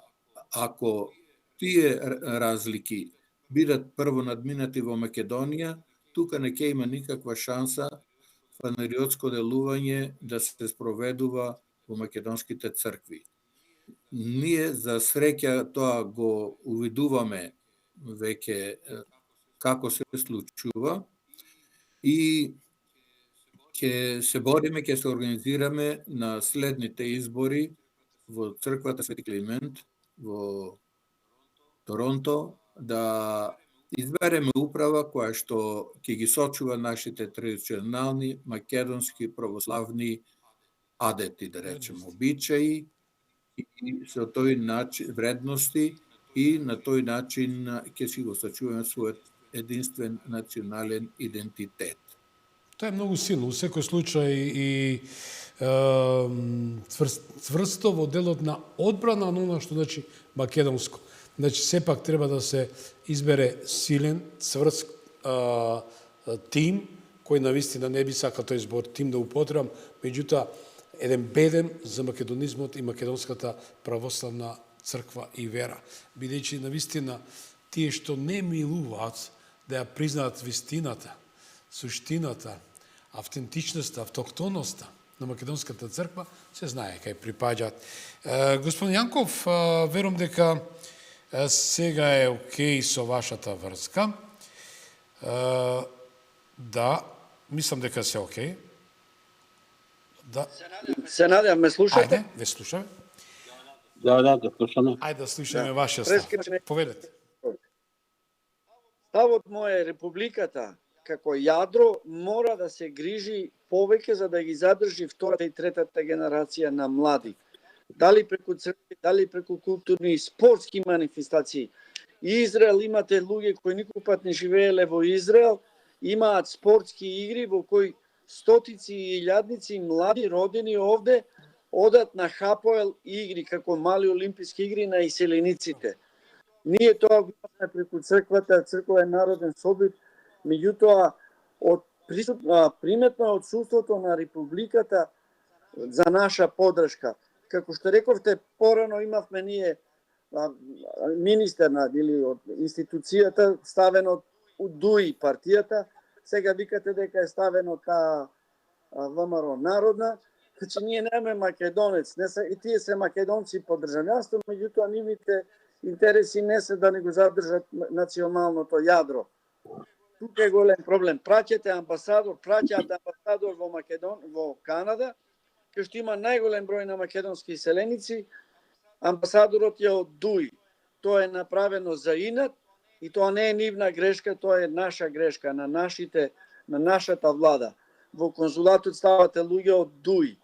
ако тие разлики бидат прво надминати во Македонија, тука не ќе има никаква шанса панариотско делување да се спроведува во македонските цркви. Ние за среќа тоа го увидуваме веќе како се случува и ќе се бориме, ќе се организираме на следните избори во црквата Свети Климент во Торонто да избереме управа која што ќе ги сочува нашите традиционални македонски православни адети, да речеме, обичаи и со тој начин вредности и на тој начин ќе си го сочуваме својот единствен национален идентитет.
Тоа е многу силно, у секој случај и цврсто во делот на одбрана на оно што значи македонско. Значи, сепак треба да се избере силен, цврст тим, кој навистина не би сакал тој збор тим да употребам, меѓутоа еден беден за македонизмот и македонската православна црква и вера. Бидејќи навистина тие што не милуваат да ја признаат вистината, суштината, автентичноста, автохтоноста на македонската црква, се знае кај припаѓаат. Господин Јанков, верувам дека сега е окей со вашата врска. Да, мислам дека се окей. Да.
Се надевам, ме слушате?
Ајде, ве слушаме.
Да слушаме.
Ајде да слушаме вашиот став. Поведете.
Ставот мој е републиката како јадро мора да се грижи повеќе за да ги задржи втората и третата генерација на млади. Дали преку цркви, дали преку културни и спортски манифестации. Израел имате луѓе кои никој пат не живееле во Израел, имаат спортски игри во кои стотици и илјадници млади родени овде одат на ХПЛ игри како мали олимписки игри на иселениците. Ние тоа го имаме преку црквата, црква е народен собит, меѓутоа од приметно е отсуството на републиката за наша подршка. Како што рековте, порано имавме ние министер или од институцијата ставен од ДУИ партијата, сега викате дека е ставено таа ВМРО народна, значи ние немаме македонец, и тие се македонци по државјанство, меѓутоа нивните интереси не се да не го задржат националното јадро. Тука е голем проблем. Праќаат амбасадор во Канада, кај што има најголем број на македонски иселеници, амбасадорот е од ДУИ. Тоа е направено за инат и тоа не е нивна грешка, тоа е наша грешка, на нашата влада. Во конзулатот ставате луѓе од ДУИ,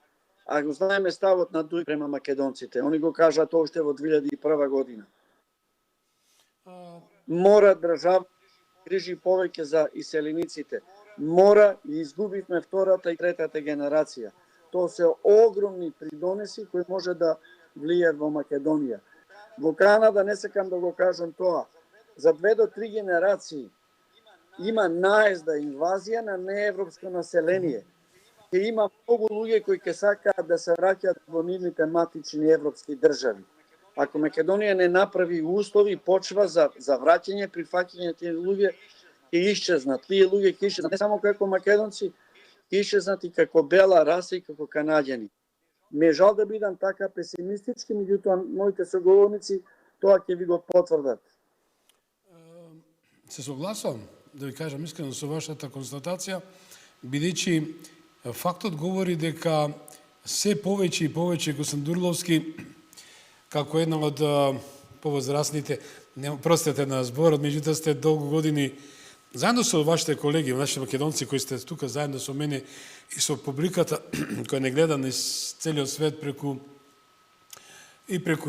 а го знаеме ставот на ДУИ према македонците. Они го кажат уште во 2001 година. Мора држава грижи повеќе за иселениците. Мора и изгубивме втората и третата генерација. Тоа се огромни придонеси кои може да влијат во Македонија. Во Канада, не сакам да го кажам тоа, за 2 до 3 генерации има наезда, инвазија на неевропско население. Ќе има многу луѓе кои ќе сакаат да се враќаат во нивните матични европски држави. Ако Македонија не направи услови и почва за враќање, прифаќање тие луѓе, ќе исчезнат. Тие луѓе ќе исчезнат не само како македонци, ќе исчезнат и како бела раса и како канаѓани. Ме е жал да бидам така песимистички, меѓутоа моите соговорници тоа ќе ви го потврдат.
Се согласувам, да ви кажам искрено со вашата констатација, бидејќи фактот говори дека се повеќе и повеќе Госен Дурловски, како една од повозрастните, простете на зборот, меѓутоа сте долго години заедно со вашите колеги, нашите македонци кои сте тука заедно со мене и со публиката која не гледа на целиот свет преку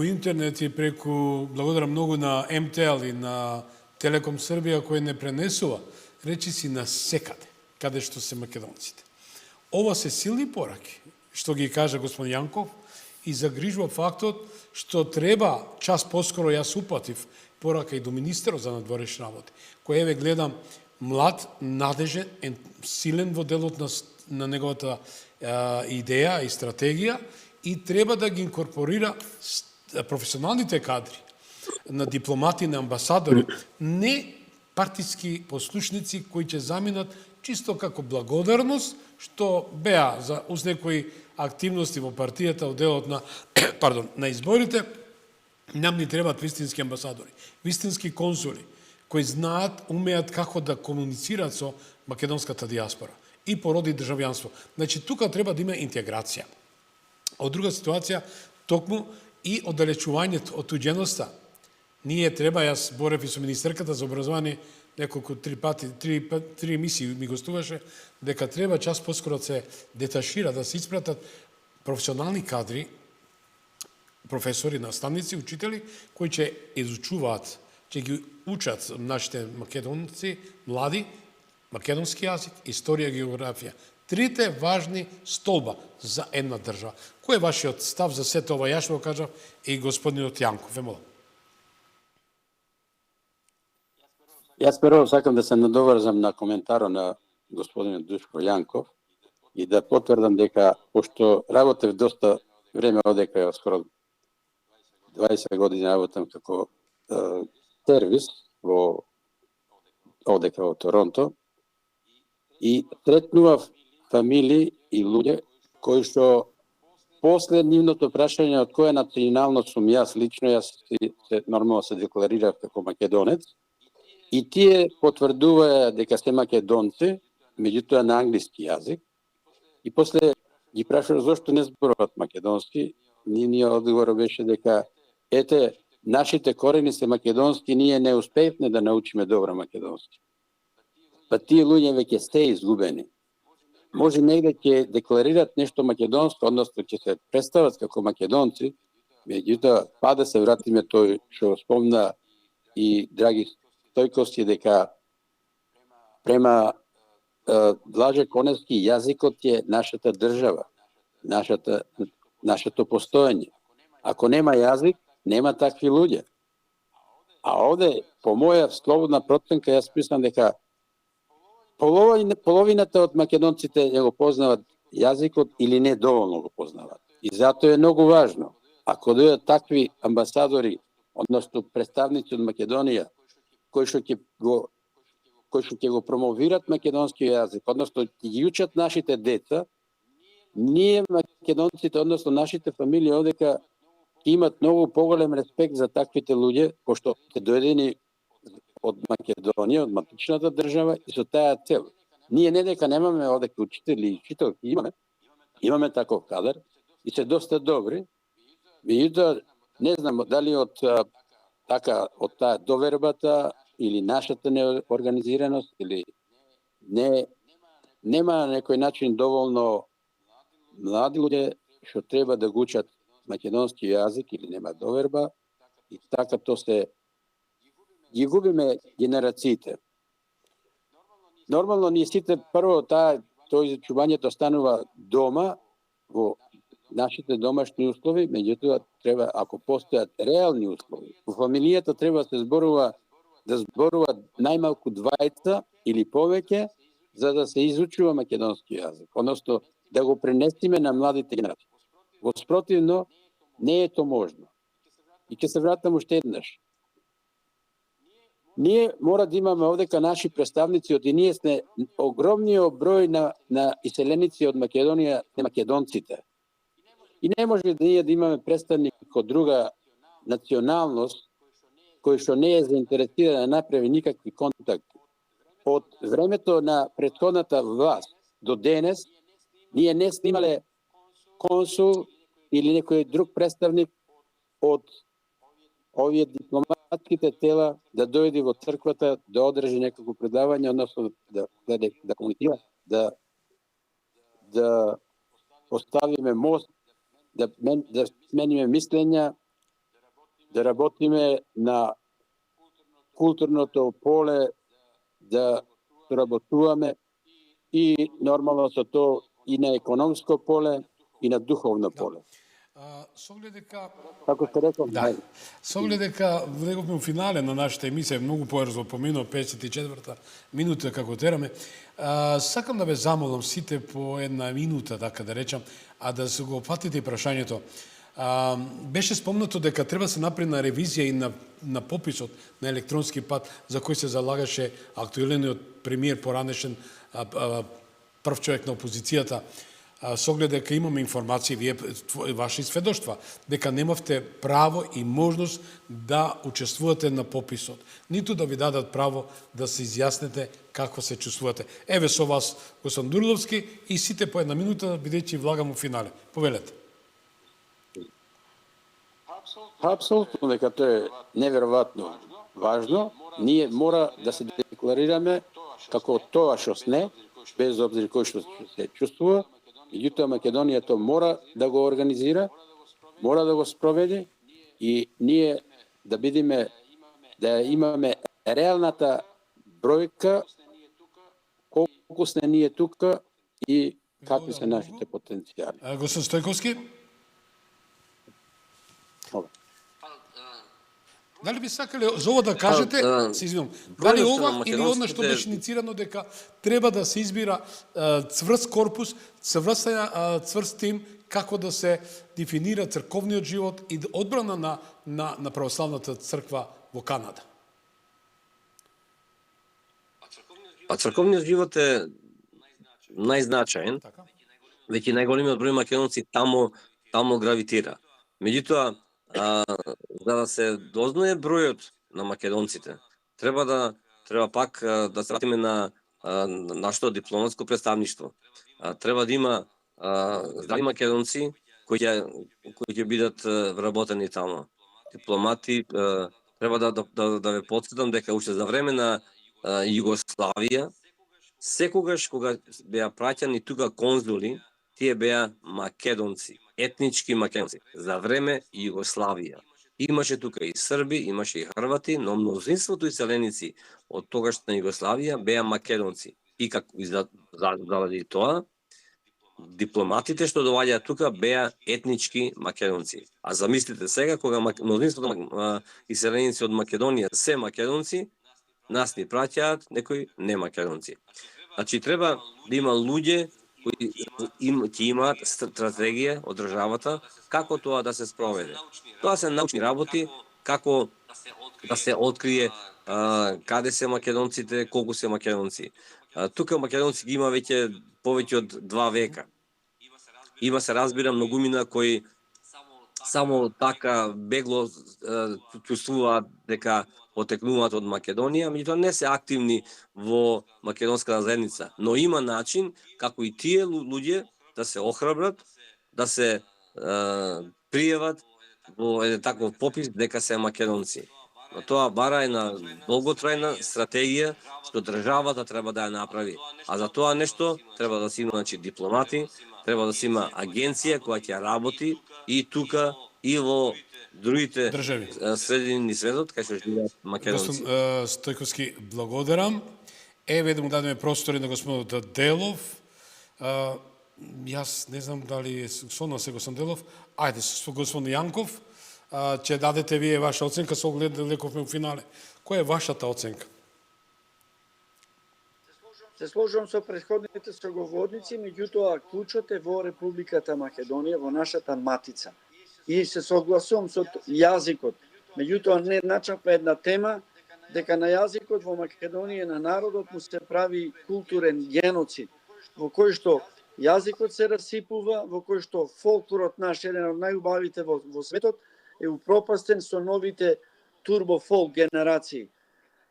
интернет и преку, благодарам многу на МТЛ и на Телеком Србија кој не пренесува речиси на секаде, каде што се македонците. Ова се силни пораки, што ги кажа господин Јанков, и загрижува фактот што треба час поскоро јас упатив порака и до министерот за надворешни работи, кој еве гледам млад, надежен, силен во делот на неговата идеја и стратегија и треба да ги инкорпорира професионалните кадри на дипломати, на амбасадори, не партиски послушници кои ќе заминат чисто како благодарност што беа за уз некои активности во партијата од делот на на изборите. Нам ни требаат вистински амбасадори, вистински консули кои знаат, умеат како да комуницираат со македонската диаспора и породи државјанство. Значи тука треба да има интеграција. Од друга ситуација, токму и оддалечувањето од туѓеноста. Ние треба, јас борев и со министерката за образование неколку три емисии ми гостуваше, дека треба час поскоро да се деташира, да се испратат професионални кадри, професори, наставници, учители, кои ќе изучуваат, ќе ги учат нашите македонци, млади, македонски јазик, историја, географија. Трите важни столба за една држава. Кој е вашиот став за сето ова? Јас го кажав и господинот Јанков. Молам.
Јас прво сакам да се надоврзам на коментарот на господинот Душко Јанков и да потврдам дека, пошто работев доста време одека, скоро 20 години работам како сервис во одека во Торонто и сретнував фамилии и луѓе кои што после нивното прашање од која националност сум јас лично, јас нормално се декларирав како македонец, и тие потврдуваа дека се македонци, меѓутоа на англиски јазик, и после ги прашував зошто не зборуват македонски, нивниот одговор беше дека ете, нашите корени се македонски, ние не успеевме да научиме добро македонски. Па тие луѓе веќе се изгубени. Може негде ќе декларират нешто македонско, односно ќе се представат како македонци, меѓутоа, па да се вратиме тој што спомна и Драги Стојковски, дека према Блаже Коневски јазикот е нашата држава, нашето постоење. Ако нема јазик, нема такви луѓе. А овде, по моја слободна проценка, јас мислам дека половината од македонците не го познават јазикот или не доволно го познават. И затоа е многу важно, ако дојдат такви амбасадори, односно представници од Македонија, кои што ќе го промовират македонски јазик, односно ќе ги учат нашите деца, ние македонците, односно нашите фамилии одека имат многу поголем респект за таквите луѓе, пошто се дојдени од Македонија, од матичната држава и со таа цел. Ние не дека немаме одека учители и учителки, имаме таков кадар и се доста добри. Меѓутоа, не знам дали од таа довербата или нашата неорганизираност или нема на некој начин доволно млади луѓе што треба да го учат македонски јазик или нема доверба и така то се ги губиме генерациите. Нормално ние сите прво тој изучувањето станува дома во нашите домашни услови, меѓутоа треба, ако постојат реални услови, во фамилијата треба да зборува најмалку двајца или повеќе за да се изучува македонски јазик, односно да го пренесиме на младите генерации. Во спротивно не е то можно. И ќе се вратам уште еднаш. Ние мора да имаме овдека наши представници, од и ние сме огромниот број на иселеници од Македонија, не македонците. И не може да ние да имаме представник од друга националност, кој што не е заинтересиран да направи никакви контакти. Од времето на претходната власт до денес, ние не сме имале консул или некој друг представник од овие дипломатските тела да дојде во црквата, да одржи некако предавање, односно да комуницира, да поставиме мост, да смениме мислења, да работиме на културното поле, да работуваме и нормално со тоа и на економско поле и на духовно поле.
Со оглед дека
Како сте рекол,
да, со оглед дека влеговме у финале на нашата емисија, многу побрзо поминува 54-та минута како тераме, сакам да ве замолам сите по една минута, така да речам, а да се го опатите и прашањето. Беше спомнато дека треба да се направи на ревизија и на пописот на електронски пат за кој се залагаше актуелниот премиер поранешен прв човек на опозицијата, со оглед дека имаме информации, вие ваши сведоштва, дека немавте право и можност да учествувате на пописот, ниту да ви дадат право да се изјаснете како се чувствувате. Еве со вас, господин Дурловски, и сите по една минута, бидејќи влагам у финале. Повелете.
Апсолутно дека тоа е неверојатно важно. Ние мора да се декларираме како тоа што сме, без обзир кој што се чувствува. Меѓутоа Македонија тоа мора да го организира, мора да го спроведе и ние да бидеме, да имаме реалната бројка колку сме ние тука и какви се нашите потенцијали.
Господин Стојковски? Дали би сакале за ова да кажете, се извинувам, дали ова или одна што беше инициирано дека треба да се избира цврст корпус, цврст тим, како да се дефинира црковниот живот и одбрана на православната црква во Канада?
Црковниот живот е најзначаен, веќе најголемиот број македонци таму гравитира. Меѓутоа, за да се дознае бројот на македонците, треба пак да се вратиме на нашето дипломатско представништво. Треба да има здрави македонци кои ќе бидат вработени таму. Дипломати, треба да ве потсетам дека уште за време на Југославија, секогаш кога беа праќани тука конзули, тие беа македонци, етнички македонци, за време Југославија. Имаше тука и Срби, имаше и Хрвати, но мнозинството иселеници од тогашна Југославија беа македонци. И заради тоа, дипломатите што доаѓаат тука беа етнички македонци. А замислите сега, кога мнозинството иселеници од Македонија се македонци, нас ни праќаат некои не македонци. Значи, треба да има луѓе кои ќе имаат стратегија од државата како тоа да се спроведе. Тоа се научни работи, како да се открие каде се македонците, колку се македонци. Тука македонци ги има веќе повеќе од 2 века. Има се разбира многумина кои само така бегло чувствуваат дека потекнуваат од Македонија, меѓутоа не се активни во македонската заедница, но има начин како и тие луѓе да се охрабрат, да се пријават во еден таков попис дека се македонци. Но тоа бара една долготрајна стратегија што државата треба да ја направи. А за тоа нешто треба да се има дипломати, треба да се има агенција која ќе работи и тука и во другите средини светот кај што живеат македонци.
Господин Стојковски, благодарам. Еве да му дадеме простори на господинот Делов. Јас не знам дали е со нас господин Делов. Ајде, со господин Јанков, ќе дадете вие ваша оценка со оглед да лековме у финале. Која е вашата оценка?
Се сложувам со претходните соговорници, меѓутоа клучот е во Републиката Македонија, во нашата матица. И се согласувам со јазикот. Меѓутоа не начапа една тема дека на јазикот во Македонија на народот му се прави културен геноцид, во кој што јазикот се расипува, во кој што фолклорот наш, еден од најубавите во светот, е упропастен со новите турбо-фолк генерации.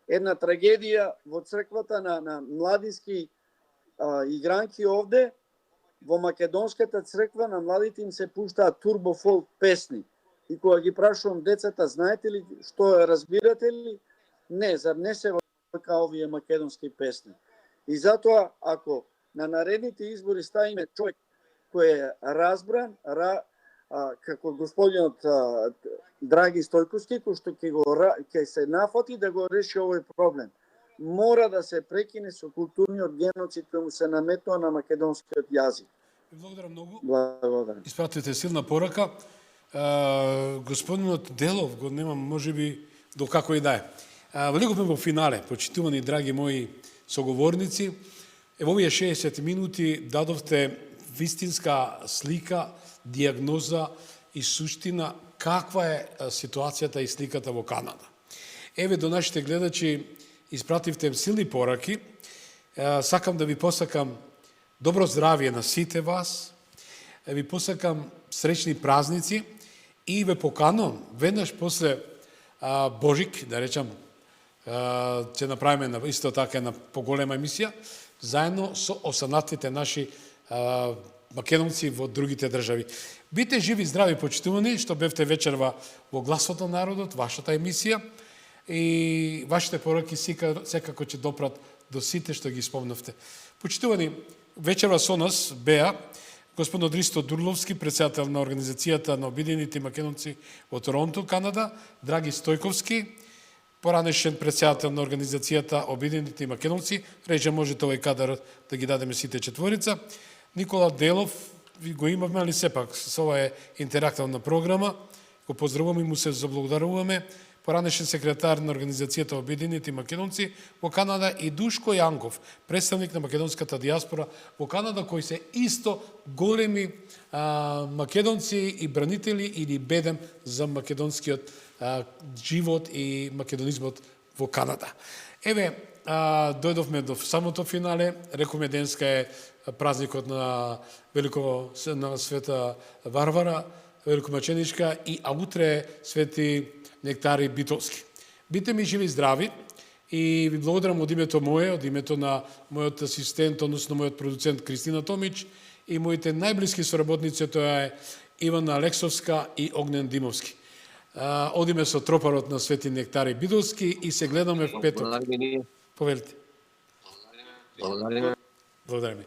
Една трагедија во црквата на младински игранки овде, во македонската црква на младите им се пуштаат турбо-фолк песни. И кога ги прашувам децата, знаете ли што разбирате ли? Не, зар не се вака овие македонски песни. И затоа, ако на наредните избори ставиме човек кој е разбран, како господинот Драги Стојковски, кој што ќе се нафати да го реши овој проблем. Мора да се прекине со културниот геноцид кој му се наметнува на македонскиот јазик.
Благодарам многу.
Благодарам.
Испратите силна порака. Господинот Делов го немам, можеби, до како и да е. Влегувме во финале, почитувани драги мои соговорници. Во овие 60 минути дадовте вистинска слика, диагноза и суштина каква е ситуацијата и сликата во Канада. Еве до нашите гледачи испративте силни пораки. Сакам да ви посакам добро здравје на сите вас. Ви посакам среќни празници и ве поканувам веднаш после Божик, да речам, ќе направиме исто така една поголема емисија, заедно со останатите наши македонци во другите држави. Бите живи, здрави, почитувани, што бевте вечерва во Гласот на народот, вашата емисија, и вашите пораки секако ќе допрат до сите што ги спомнавте. Почитувани, вечерва со нас беа господин Ристо Дурловски, председател на Организацијата на обидените македонци во Торонто, Канада, Драги Стојковски, поранешен председател на Организацијата Обидените македонци, реже можете овој кадар да ги дадеме сите четворица, Никола Делов, ви го имавме, али сепак, со ова е интерактивна програма, го поздравуваме и му се заблагодаруваме, поранешен секретар на Организацијата Обединети македонци во Канада и Душко Јанков, представник на македонската диаспора во Канада, кои се исто големи македонци и бранители или бедем за македонскиот живот и македонизмот во Канада. Еве, дојдовме до самото финале, рекоме денеска е празникот на на Света Варвара, великомаченичка, и утре е Свети Нектари Битолски. Бите ми живи и здрави и ви благодарам од името мое, од името на мојот асистент, односно мојот продуцент Кристина Томич и моите најблиски соработници, тоа е Ивана Алексовска и Огнен Димовски. Одиме со тропарот на Свети Нектари Битолски и се гледаме в петок. Повелите. Благодарим.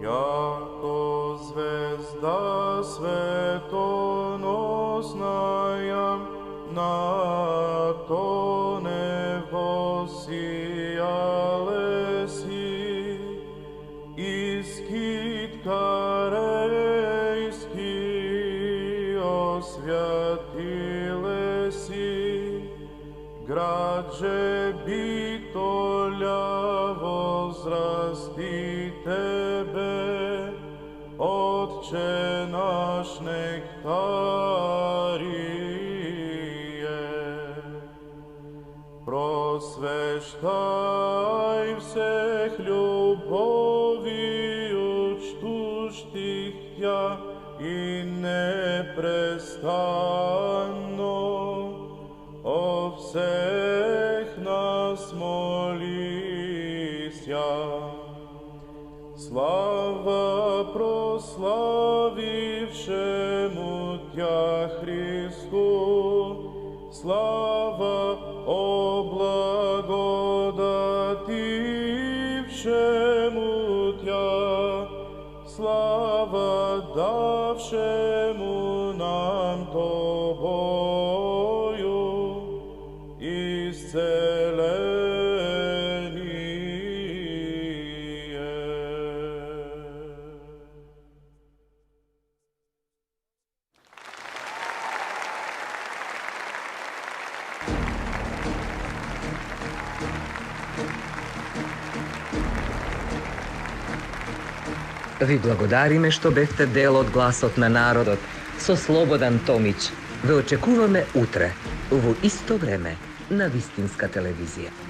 Јако звезда светоносна јам, на то небо сијале си, искитка рейски освјатиле си, градже Битоља возрасти тебе, Отче наш нектарие. Просвещај всех љубовију чтуштих Тја и непрестанно о всех нас молися. Слава прославившему Тя Христу, слава о благодатившему Тя, слава давшему нам Тобою исцеление.
Ви благодариме што бевте дел од Гласот на народот со Слободан Томич. Ве очекуваме утре, во исто време, на Вистинска телевизија.